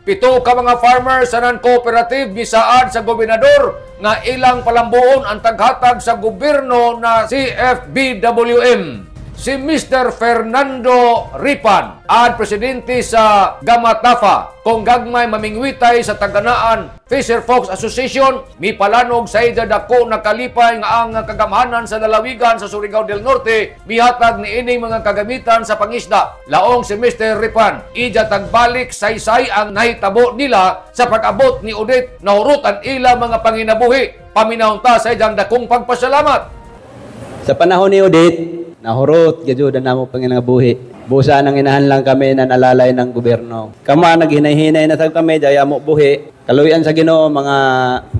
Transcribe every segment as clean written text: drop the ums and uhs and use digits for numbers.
Pito ka mga farmers sa non-cooperative misaad sa gobernador nga ilang palambuon ang taghatag sa gobyerno na CFBWM. Si Mr. Fernando Ripan, ang presidente sa Gamatafa, kung gagmay mamingwitay sa taganaan Fisher Folks Association, mipalanog sa ida dako nakalipay nga ang kagamhanan sa lalawigan sa Surigao del Norte, mihatag ni ining mga kagamitan sa pangisda. Laong si Mr. Ripan, ija tagbalik saysay ang nahitabo nila sa pag-abot ni Odette na hurutan ila mga panginabuhi. Paminahon ta sa ijang dakong pagpasalamat. Sa panahon ni Odette, nahurot, gajudan na mo panginabuhi. Busa nang inahanlang kami na nalalay ng gobyerno. Kama naghinay-hinay na sa kami, daya mo buhi. Kaluyan sa Ginoo, mga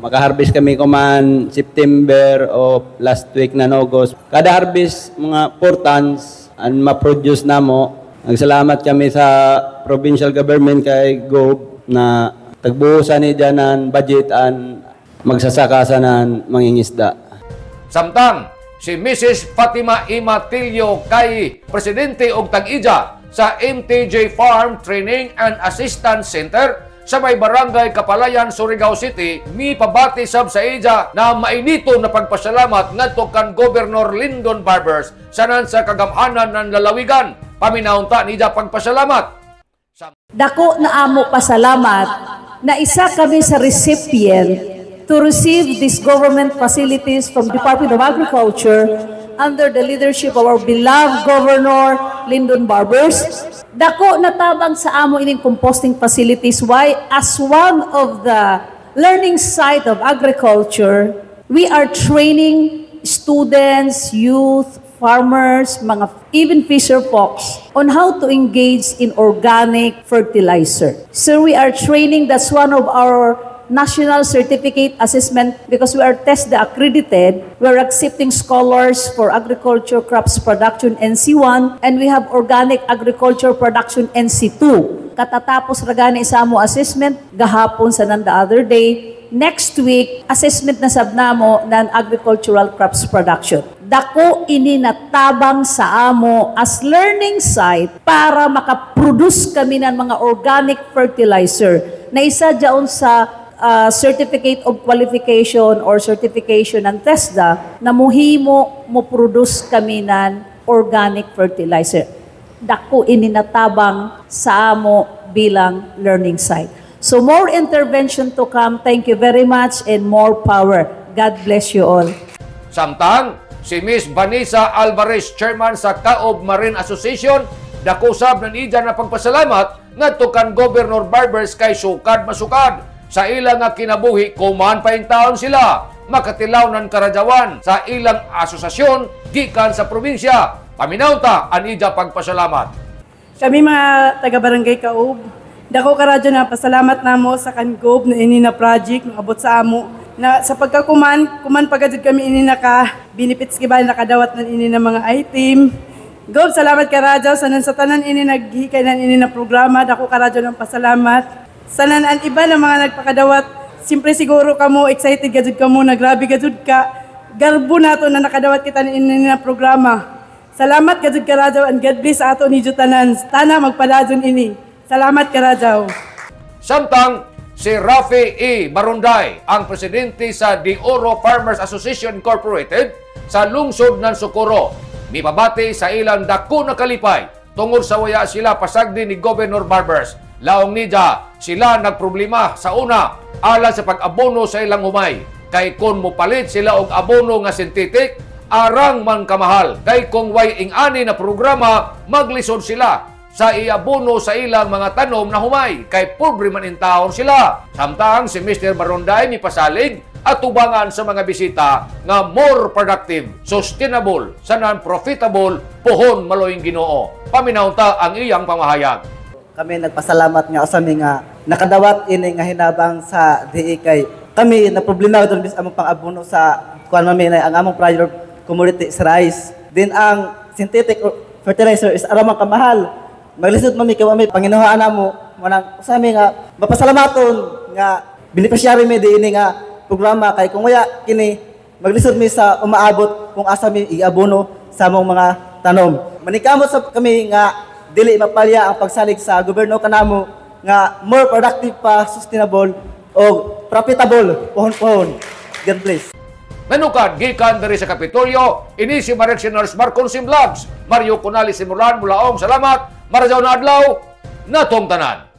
makaharvest kami kuman September o last week na August. Kada harvest, mga 4 tons ang ma-produce na mo. Nagsalamat kami sa provincial government kay Gob na tagbuhusan ni dyan ng budget ang magsasakasan ng mangingisda. Samtang, si Mrs. Fatima Imatilio kay Presidente og Tag-Ija sa MTJ Farm Training and Assistance Center sa may Barangay Kapalayan, Surigao City, mipabati sab sa ija na mainito na pagpasalamat ngadto kan Governor Lyndon Barbers sanan sa kagamhanan ng lalawigan. Paminahon ta nija pagpasalamat. Dako na amo pasalamat na isa kami sa recipient to receive these government facilities from Department of Agriculture under the leadership of our beloved Governor Lyndon Barbers. Dako natabang sa amo ining composting facilities. Why? As one of the learning site of agriculture, we are training students, youth, farmers, mga even fisher folks on how to engage in organic fertilizer. So we are training, that's one of our national certificate assessment because we are TESDA accredited. We are accepting scholars for agriculture crops production NC1 and we have organic agriculture production NC2. Katatapos ragani sa amo assessment gahapon sa the other day. Next week, assessment na sab namo ng agricultural crops production. Dako ini natabang sa amo as learning site para makaproduce kami ng mga organic fertilizer na isa dyaon sa certificate of qualification or certification ng TESDA na muhimo mo produce kami ng organic fertilizer. Dako ininatabang sa amo bilang learning site. So more intervention to come. Thank you very much and more power. God bless you all. Samtang, si Miss Vanessa Alvarez, chairman sa Kaob Marine Association, dako sab ng ija na pagpasalamat ngadto kan Governor Barbers kay sukad masukad sa ilang nga kinabuhi, kuman pa yung taon sila, makatilaw ng karajawan sa ilang asosasyon, gikan sa probinsya. Paminaw ta, anija pagpasalamat. Kami mga taga-barangay Kaob, dako karadyo na pasalamat namo sa Kangob na ini na project, na abot sa amo, na sa pagkakuman, pagkajud kami ini naka-benefits kibali nakadawat ng ini na mga item. Gob, salamat karadyo, sa tanan ini naghikay ng ini na programa, dako karadyo ng pasalamat. Sanan ang iba na mga nagpakadawat, simpre siguro kamo excited gajud kamo, nagrabe gajud ka. Garbo nato na nakadawat kita ni na programa. Salamat gajud ka Rajaw and God bless ato ni Jutanan. Tana magpaladyon ini. Salamat ka Rajaw. Samtang si Rafi E. Barunday, ang presidente sa De Oro Farmers Association Incorporated sa lungsod ng Socorro, mipabati sa ilang dako na kalipay tungod sa waya sila pasagdi ni Governor Barbers. Laong nidya, sila nagproblema sa una alang sa pag-abono sa ilang humay. Kay kung mupalit sila og abono nga sintetik, arang man kamahal. Kay kung way ing-ani na programa, maglisod sila sa iabono sa ilang mga tanom na humay. Kay pobre man in taon sila. Samtang si Mr. Barunday ni pasalig at tubangan sa mga bisita nga more productive, sustainable, sa non-profitable, puhon maloying Ginoo. Paminaw ta ang iyang pamahayag. Kami nagpasalamat nga sa nga nakadawat ini nga hinabang sa DE kay kami na problema doon bis among pang-abono sa kuan mami na ang among prior commodity is rice. Then ang synthetic fertilizer is aramang kamahal. Maglisod mami kay mami Panginoon namo manang usami nga mapasalamaton nga beneficiary mi ini nga programa kay kung waya kini maglisod mi sa umaabot kung asa mi iabono sa among mga tanom. Manikamot sa kami nga dili mapalya ang pagsalig sa gobyerno kanamo nga more productive pa, sustainable o profitable pohon-pohon. God bless. Nanukad, gikan dari sa Kapitolyo, ini si Directioners Marcon Vlogs, Mario Cunali Simulan, Mulaong, salamat, marajaw na adlaw, natong tanan.